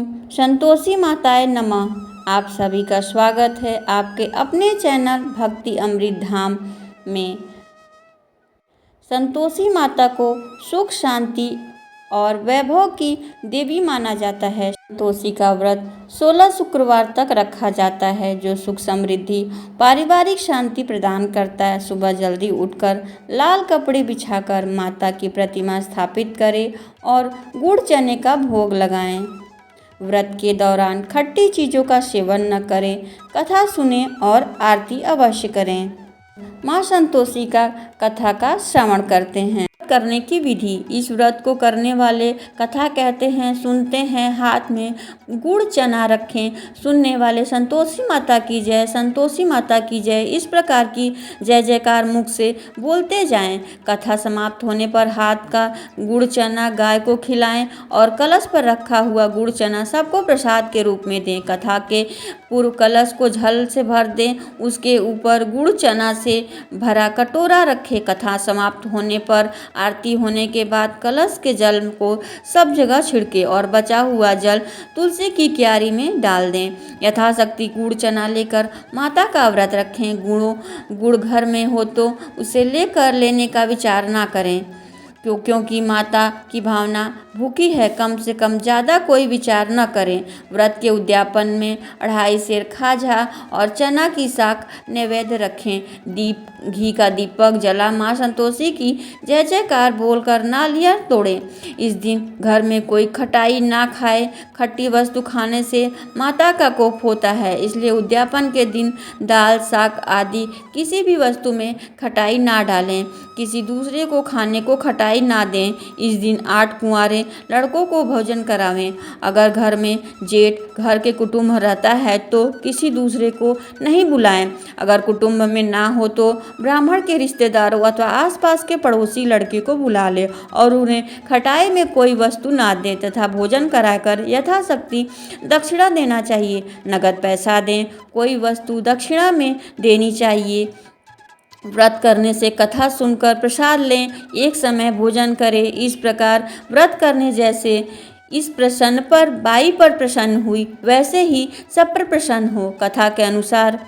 ओम संतोषी माताए नमः। आप सभी का स्वागत है आपके अपने चैनल भक्ति अमृत धाम में। संतोषी माता को सुख शांति और वैभव की देवी माना जाता है। संतोषी का व्रत 16 शुक्रवार तक रखा जाता है, जो सुख समृद्धि पारिवारिक शांति प्रदान करता है। सुबह जल्दी उठकर लाल कपड़े बिछाकर माता की प्रतिमा स्थापित करें और गुड़ चने का भोग लगाएं। व्रत के दौरान खट्टी चीज़ों का सेवन न करें, कथा सुनें और आरती अवश्य करें। माँ संतोषी का कथा का श्रवण करते हैं। करने की विधि। इस व्रत को करने वाले कथा कहते हैं, सुनते हैं, हाथ में गुड़ चना रखें। सुनने वाले संतोषी माता की जय, संतोषी माता की जय, इस प्रकार की जय जयकार मुख से बोलते जाएं। कथा समाप्त होने पर हाथ का गुड़ चना गाय को खिलाएं और कलश पर रखा हुआ गुड़ चना सबको प्रसाद के रूप में दें। कथा के पूर्व कलश को जल से भर दें, उसके ऊपर गुड़ चना से भरा कटोरा रखें। कथा समाप्त होने पर आरती होने के बाद कलश के जल को सब जगह छिड़के और बचा हुआ जल तुलसी की क्यारी में डाल दें। यथाशक्ति गुड़ चना लेकर माता का व्रत रखें। गुड़ घर में हो तो उसे लेकर लेने का विचार ना करें, क्योंकि माता की भावना भूखी है। कम से कम ज़्यादा कोई विचार न करें। व्रत के उद्यापन में 2.5 सेर खाजा और चना की साग नैवेद्य रखें। घी का दीपक जला माँ संतोषी की जय जयकार बोलकर नारियल तोड़ें। इस दिन घर में कोई खटाई ना खाए। खट्टी वस्तु खाने से माता का कोप होता है, इसलिए उद्यापन के दिन दाल साग आदि किसी भी वस्तु में खटाई ना डालें। किसी दूसरे को खाने को खटाई ना दें। इस दिन 8 कुंवारे लड़कों को भोजन करावें। अगर घर में जेठ घर के कुटुंब रहता है तो किसी दूसरे को नहीं बुलाएं। अगर कुटुंब में ना हो तो ब्राह्मण के रिश्तेदारों अथवा आसपास के पड़ोसी लड़के को बुला ले और उन्हें खटाई में कोई वस्तु ना दें तथा भोजन कराकर यथाशक्ति दक्षिणा देना चाहिए। नगद पैसा दें, कोई वस्तु दक्षिणा में देनी चाहिए। व्रत करने से कथा सुनकर प्रसाद लें, एक समय भोजन करें। इस प्रकार व्रत करने जैसे इस प्रसन्न पर बाई पर प्रसन्न हुई, वैसे ही सब पर प्रसन्न हो। कथा के अनुसार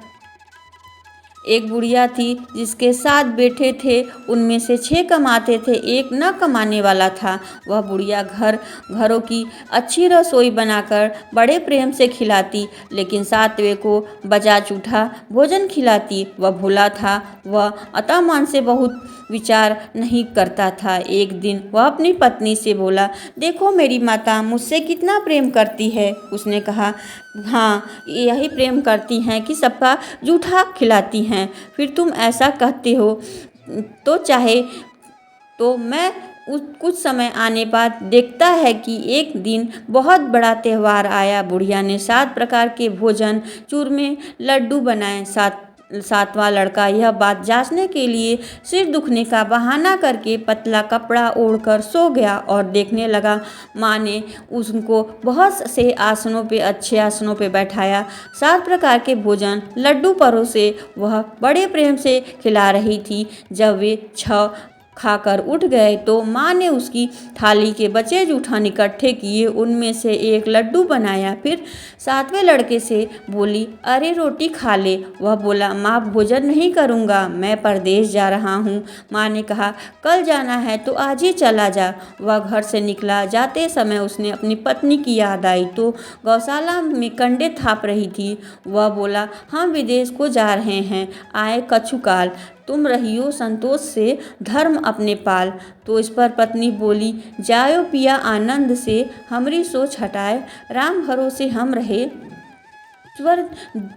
एक बुढ़िया थी जिसके 7 बेटे थे, उनमें से 6 कमाते थे, एक न कमाने वाला था। वह बुढ़िया घरों की अच्छी रसोई बनाकर बड़े प्रेम से खिलाती, लेकिन 7वें को बचा चूठा भोजन खिलाती। वह भूला था, वह अतः मन से बहुत विचार नहीं करता था। एक दिन वह अपनी पत्नी से बोला, देखो मेरी माता मुझसे कितना प्रेम करती है। उसने कहा, हाँ यही प्रेम करती हैं कि सबका जूठा खिलाती हैं। फिर तुम ऐसा कहते हो तो चाहे तो मैं कुछ समय आने बाद देखता है कि एक दिन बहुत बड़ा त्यौहार आया। बुढ़िया ने 7 प्रकार के भोजन, चूरमे, लड्डू बनाए। 7वां लड़का यह बात जांचने के लिए सिर दुखने का बहाना करके पतला कपड़ा ओढ़कर सो गया और देखने लगा। माँ ने उसको बहुत से आसनों पे, अच्छे आसनों पे बैठाया। 7 प्रकार के भोजन, लड्डू परोसे वह बड़े प्रेम से खिला रही थी। जब वे 6 खाकर उठ गए तो माँ ने उसकी थाली के बचे जूठन इकट्ठे किए, उनमें से एक लड्डू बनाया। फिर 7वें लड़के से बोली, अरे रोटी खा ले। वह बोला, माँ भोजन नहीं करूँगा, मैं परदेश जा रहा हूँ। माँ ने कहा, कल जाना है तो आज ही चला जा। वह घर से निकला। जाते समय उसने अपनी पत्नी की याद आई तो गौशाला में कंडे थाप रही थी। वह बोला, हम विदेश को जा रहे हैं, आए कछुकाल, तुम रहियो संतोष से धर्म अपने पाल। तो इस पर पत्नी बोली, जायो पिया आनंद से, हमरी सोच हटाए, राम भरोसे हम रहे। ईश्वर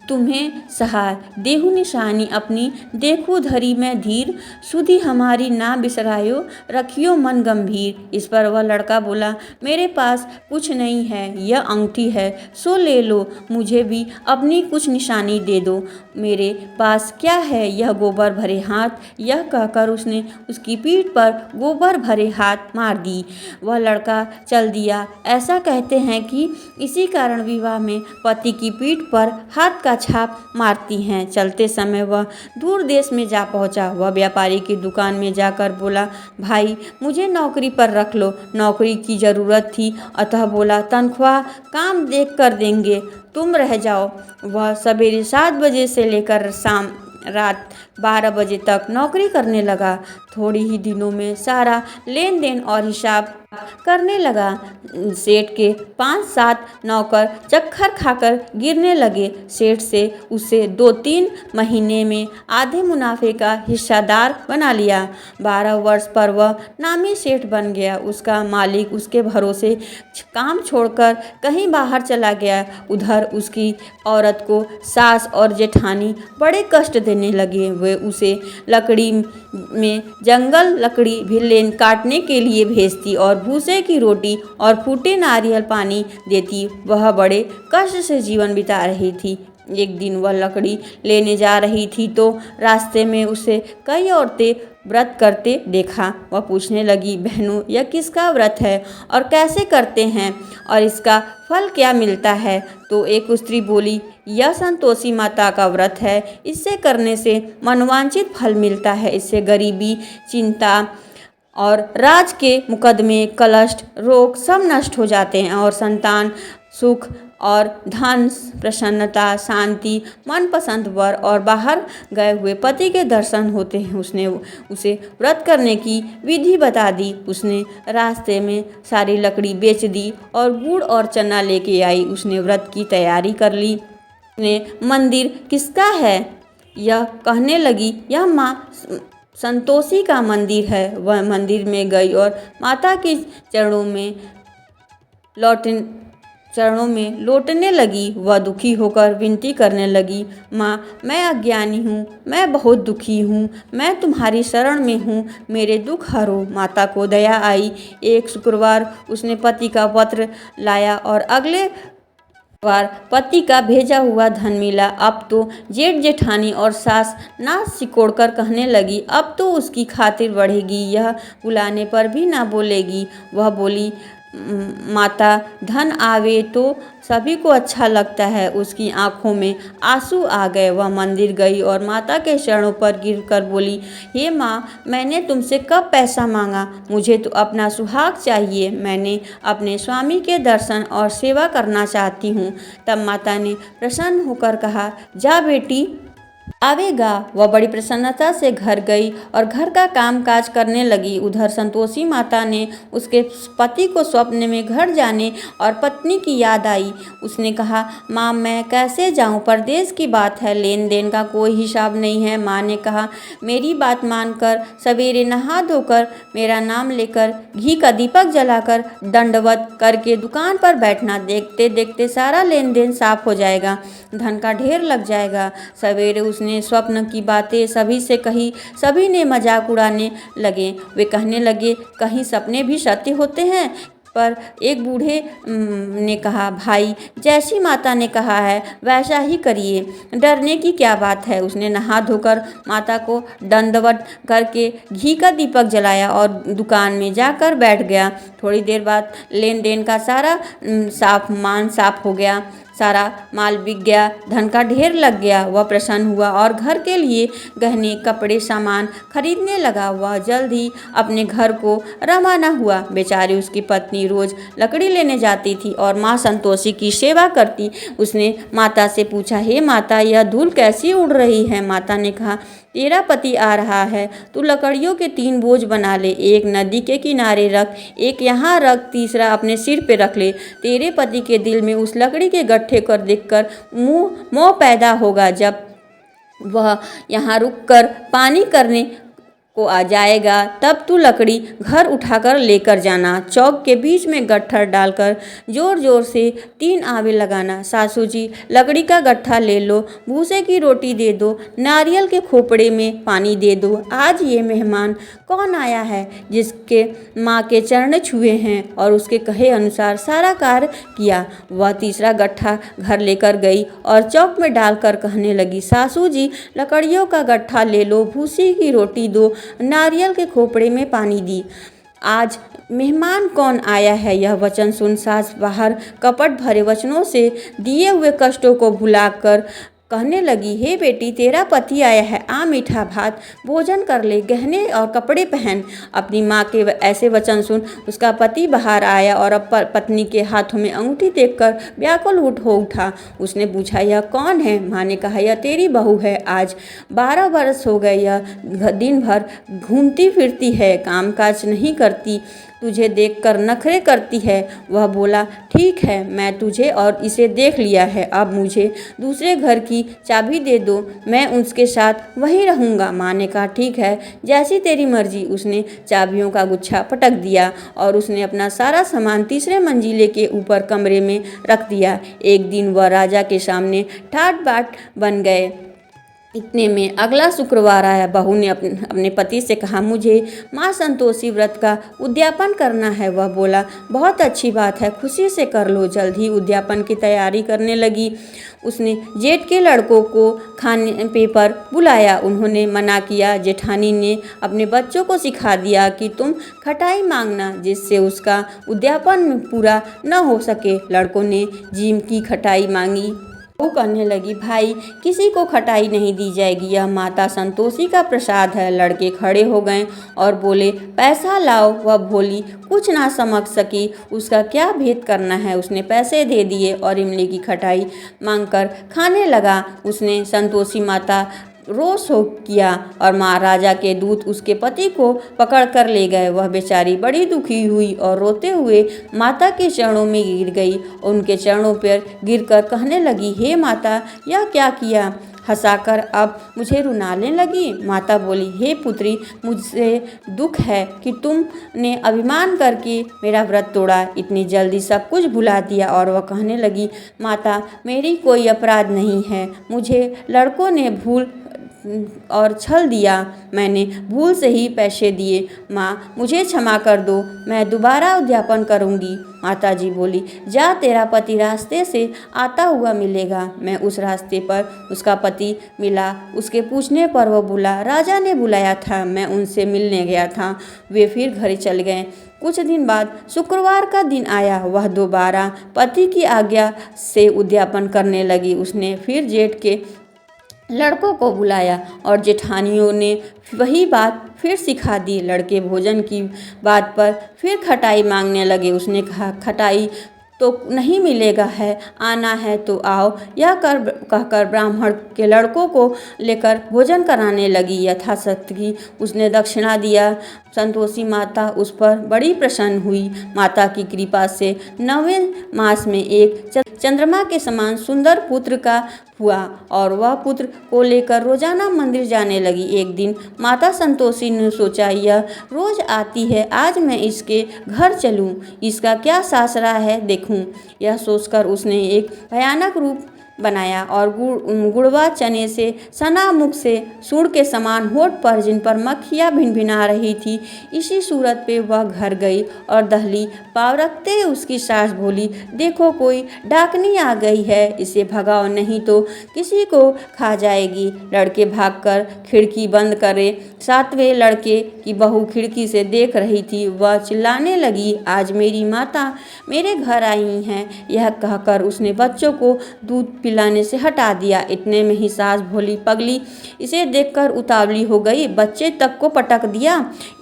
तुम्हें सहाय, देहु निशानी अपनी, देखू धरी में धीर, सुधि हमारी ना बिसरायो, रखियो मन गंभीर। इस पर वह लड़का बोला, मेरे पास कुछ नहीं है, यह अंगूठी है, सो ले लो, मुझे भी अपनी कुछ निशानी दे दो। मेरे पास क्या है, यह गोबर भरे हाथ। यह कहकर उसने उसकी पीठ पर गोबर भरे हाथ मार दी। वह लड़का चल दिया। ऐसा कहते हैं कि इसी कारण विवाह में पति की पीठ पर हाथ का छाप मारती हैं। चलते समय वह दूर देश में जा पहुंचा। वह व्यापारी की दुकान में जाकर बोला, भाई मुझे नौकरी पर रख लो। नौकरी की ज़रूरत थी, अतः बोला, तनख्वाह काम देख कर देंगे, तुम रह जाओ। वह सवेरे 7 बजे से लेकर शाम रात 12 बजे तक नौकरी करने लगा। थोड़ी ही दिनों में सारा लेन देन और हिसाब करने लगा। सेठ के 5-7 नौकर चक्कर खाकर गिरने लगे। सेठ से उसे 2-3 महीने में आधे मुनाफे का हिस्सेदार बना लिया। 12 वर्ष पर वह नामी सेठ बन गया। उसका मालिक उसके भरोसे काम छोड़कर कहीं बाहर चला गया। उधर उसकी औरत को सास और जेठानी बड़े कष्ट देने लगे। वे उसे लकड़ी में जंगल लकड़ी भिल्लें काटने के लिए भेजती और भूसे की रोटी और फूटे नारियल पानी देती। वह बड़े कष्ट से जीवन बिता रही थी। एक दिन वह लकड़ी लेने जा रही थी तो रास्ते में उसे कई औरतें व्रत करते देखा। वह पूछने लगी, बहनों यह किसका व्रत है और कैसे करते हैं और इसका फल क्या मिलता है? तो एक स्त्री बोली, यह संतोषी माता का व्रत है। इससे करने से मनवांछित फल मिलता है। इससे गरीबी, चिंता और राज के मुकदमे, कलष्ट, रोग सब नष्ट हो जाते हैं और संतान, सुख और धन, प्रसन्नता, शांति, मनपसंद वर और बाहर गए हुए पति के दर्शन होते हैं। उसने उसे व्रत करने की विधि बता दी। उसने रास्ते में सारी लकड़ी बेच दी और गुड़ और चना लेके आई। उसने व्रत की तैयारी कर ली। उसने मंदिर किसका है यह कहने लगी, यह माँ संतोषी का मंदिर है। वह मंदिर में गई और माता के चरणों में लौटने लगी। वह दुखी होकर विनती करने लगी, माँ मैं अज्ञानी हूँ, मैं बहुत दुखी हूँ, मैं तुम्हारी शरण में हूँ, मेरे दुख हरो। माता को दया आई। एक शुक्रवार उसने पति का पत्र लाया और अगले बार पति का भेजा हुआ धन मिला। अब तो जेठ जेठानी और सास नाक सिकोड़कर कहने लगी, अब तो उसकी खातिर बढ़ेगी, यह बुलाने पर भी ना बोलेगी। वह बोली, माता धन आवे तो सभी को अच्छा लगता है। उसकी आंखों में आंसू आ गए। वह मंदिर गई और माता के चरणों पर गिरकर बोली, हे माँ मैंने तुमसे कब पैसा मांगा, मुझे तो अपना सुहाग चाहिए। मैंने अपने स्वामी के दर्शन और सेवा करना चाहती हूँ। तब माता ने प्रसन्न होकर कहा, जा बेटी आवेगा। वह बड़ी प्रसन्नता से घर गई और घर का काम काज करने लगी। उधर संतोषी माता ने उसके पति को स्वप्न में घर जाने और पत्नी की याद आई। उसने कहा, माँ मैं कैसे जाऊँ, परदेश की बात है, लेन देन का कोई हिसाब नहीं है। माँ ने कहा, मेरी बात मानकर सवेरे नहा धोकर मेरा नाम लेकर घी का दीपक जलाकर दंडवत करके दुकान पर बैठना। देखते देखते सारा लेन देन साफ हो जाएगा, धन का ढेर लग जाएगा। सवेरे उसने स्वप्न की बातें सभी से कही। सभी ने मजाक उड़ाने लगे। वे कहने लगे, कहीं सपने भी सत्य होते हैं। पर एक बूढ़े ने कहा, भाई जैसी माता ने कहा है वैसा ही करिए, डरने की क्या बात है। उसने नहा धोकर माता को दंडवत करके घी का दीपक जलाया और दुकान में जाकर बैठ गया। थोड़ी देर बाद लेन देन का सारा साफ हो गया, सारा माल बिक गया, धन का ढेर लग गया। वह प्रसन्न हुआ और घर के लिए गहने, कपड़े, सामान खरीदने लगा। वह जल्द ही अपने घर को रवाना हुआ। बेचारी उसकी पत्नी रोज लकड़ी लेने जाती थी और माँ संतोषी की सेवा करती। उसने माता से पूछा, हे माता यह धूल कैसी उड़ रही है? माता ने कहा, तेरा पति आ रहा है, तू लकड़ियों के 3 बोझ बना ले, एक नदी के किनारे रख, एक यहाँ रख, तीसरा अपने सिर पे रख ले। तेरे पति के दिल में उस लकड़ी के गट्ठे को देखकर मोह पैदा होगा। जब वह यहाँ रुककर पानी करने को आ जाएगा तब तू लकड़ी घर उठाकर लेकर जाना। चौक के बीच में गट्ठर डालकर जोर जोर से 3 आवे लगाना। सासू जी लकड़ी का गट्ठा ले लो, भूसे की रोटी दे दो, नारियल के खोपड़े में पानी दे दो। आज ये मेहमान कौन आया है जिसके माँ के चरण छुए हैं और उसके कहे अनुसार सारा कार्य किया। वह तीसरा गट्ठा घर लेकर गई और चौक में डालकर कहने लगी, सासू जी लकड़ियों का गट्ठा ले लो, भूसी की रोटी दो, नारियल के खोपड़े में पानी दी। आज मेहमान कौन आया है? यह वचन सुन सास बाहर कपट भरे वचनों से दिए हुए कष्टों को भुलाकर कहने लगी, हे बेटी, तेरा पति आया है, आ मीठा भात भोजन कर ले, गहने और कपड़े पहन। अपनी माँ के ऐसे वचन सुन उसका पति बाहर आया और अब पत्नी के हाथों में अंगूठी देखकर व्याकुल हो उठा। उसने पूछा, यह कौन है? माँ ने कहा, यह तेरी बहू है। आज 12 वर्ष हो गए यह दिन भर घूमती फिरती है, कामकाज नहीं करती, तुझे देखकर नखरे करती है। वह बोला, ठीक है, मैं तुझे और इसे देख लिया है, अब मुझे दूसरे घर की चाबी दे दो, मैं उसके साथ वहीं रहूँगा। माँ ने कहा, ठीक है, जैसी तेरी मर्जी। उसने चाबियों का गुच्छा पटक दिया और उसने अपना सारा सामान तीसरे मंजिले के ऊपर कमरे में रख दिया। एक दिन वह राजा के सामने ठाट बाट बन गए। इतने में अगला शुक्रवार आया। बहू ने अपने पति से कहा, मुझे माँ संतोषी व्रत का उद्यापन करना है। वह बोला, बहुत अच्छी बात है, खुशी से कर लो। जल्द ही उद्यापन की तैयारी करने लगी। उसने जेठ के लड़कों को खाने पर बुलाया। उन्होंने मना किया। जेठानी ने अपने बच्चों को सिखा दिया कि तुम खटाई मांगना, जिससे उसका उद्यापन पूरा न हो सके। लड़कों ने जीम की खटाई मांगी। वो कहने लगी, भाई, किसी को खटाई नहीं दी जाएगी, यह माता संतोषी का प्रसाद है। लड़के खड़े हो गए और बोले, पैसा लाओ। वह भोली कुछ ना समझ सकी उसका क्या भेद करना है। उसने पैसे दे दिए और इमली की खटाई मांगकर खाने लगा। उसने संतोषी माता रोष हो किया और महाराजा के दूत उसके पति को पकड़ कर ले गए। वह बेचारी बड़ी दुखी हुई और रोते हुए माता के चरणों में गिर गई। उनके चरणों पर गिरकर कहने लगी, हे माता, यह क्या किया? हंसाकर अब मुझे रुलाने लगी। माता बोली, हे पुत्री, मुझसे दुख है कि तुमने अभिमान करके मेरा व्रत तोड़ा, इतनी जल्दी सब कुछ भुला दिया। और वह कहने लगी, माता, मेरी कोई अपराध नहीं है, मुझे लड़कों ने भूल और छल दिया, मैंने भूल से ही पैसे दिए। माँ, मुझे क्षमा कर दो, मैं दोबारा उद्यापन करूँगी। माताजी बोली, जा, तेरा पति रास्ते से आता हुआ मिलेगा। मैं उस रास्ते पर उसका पति मिला। उसके पूछने पर वह बोला, राजा ने बुलाया था, मैं उनसे मिलने गया था। वे फिर घर चल गए। कुछ दिन बाद शुक्रवार का दिन आया। वह दोबारा पति की आज्ञा से उद्यापन करने लगी। उसने फिर जेठ के लड़कों को बुलाया और जेठानियों ने वही बात फिर सिखा दी। लड़के भोजन की बात पर फिर खटाई मांगने लगे। उसने कहा, खटाई तो नहीं मिलेगा है, आना है तो आओ। यह कहकर ब्राह्मण के लड़कों को लेकर भोजन कराने लगी। यथाशक्ति उसने दक्षिणा दिया। संतोषी माता उस पर बड़ी प्रसन्न हुई। माता की कृपा से 9वें मास में एक चंद्रमा के समान सुंदर पुत्र का हुआ और वह पुत्र को लेकर रोजाना मंदिर जाने लगी। एक दिन माता संतोषी ने सोचा, यह रोज आती है, आज मैं इसके घर चलूं, इसका क्या सासरा है देखूं। यह सोचकर उसने एक भयानक रूप बनाया और गुड़वा चने से सना मुख से सूंड के समान होठ पर, जिन पर मक्खियाँ भिनभिना रही थी, इसी सूरत पे वह घर गई और दहली पाँव रखते उसकी सास बोली, देखो कोई डाकनी आ गई है, इसे भगाओ नहीं तो किसी को खा जाएगी। लड़के भागकर खिड़की बंद करे। 7वें लड़के की बहू खिड़की से देख रही थी। वह चिल्लाने लगी, आज मेरी माता मेरे घर आई हैं। यह कहकर उसने बच्चों को दूध पिलाने से हटा दिया। इतने में ही सास भोली पगली इसे देखकर उतावली हो गई, बच्चे तक को पटक दिया।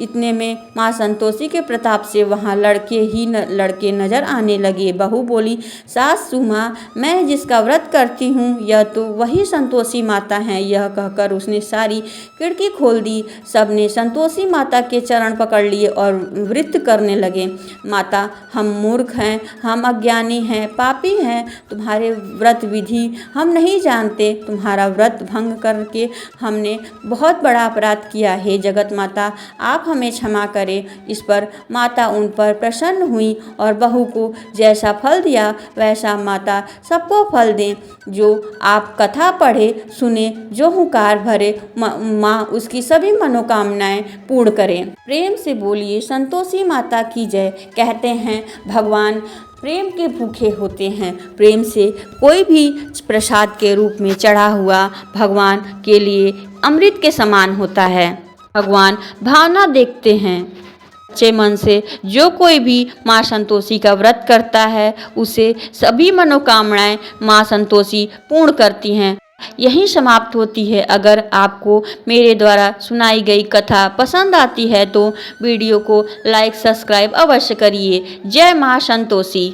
इतने में माँ संतोषी के प्रताप से वहाँ लड़के नजर आने लगे। बहू बोली, सास सुमा, मैं जिसका व्रत करती हूँ यह तो वही संतोषी माता हैं। यह कहकर उसने सारी खिड़की खोल दी। सबने संतोषी माता के चरण पकड़ लिए और वृत्त करने लगे। माता, हम मूर्ख हैं, हम अज्ञानी हैं, पापी हैं, तुम्हारे व्रत विधि हम नहीं जानते। तुम्हारा व्रत भंग करके हमने बहुत बड़ा अपराध किया है। जगत माता, आप हमें क्षमा करें। इस पर माता उन पर प्रसन्न हुई और बहू को जैसा फल दिया वैसा माता सबको फल दें। जो आप कथा पढ़े सुने, जो हुंकार भरे, माँ उसकी सभी मनोकामनाएं पूर्ण करें। प्रेम से बोलिए संतोषी माता की जय। कहते हैं भगवान प्रेम के भूखे होते हैं। प्रेम से कोई भी प्रसाद के रूप में चढ़ा हुआ भगवान के लिए अमृत के समान होता है। भगवान भावना देखते हैं। सच्चे मन से जो कोई भी माँ संतोषी का व्रत करता है उसे सभी मनोकामनाएं माँ संतोषी पूर्ण करती हैं। यहीं समाप्त होती है। अगर आपको मेरे द्वारा सुनाई गई कथा पसंद आती है तो वीडियो को लाइक सब्सक्राइब अवश्य करिए। जय माँ संतोषी।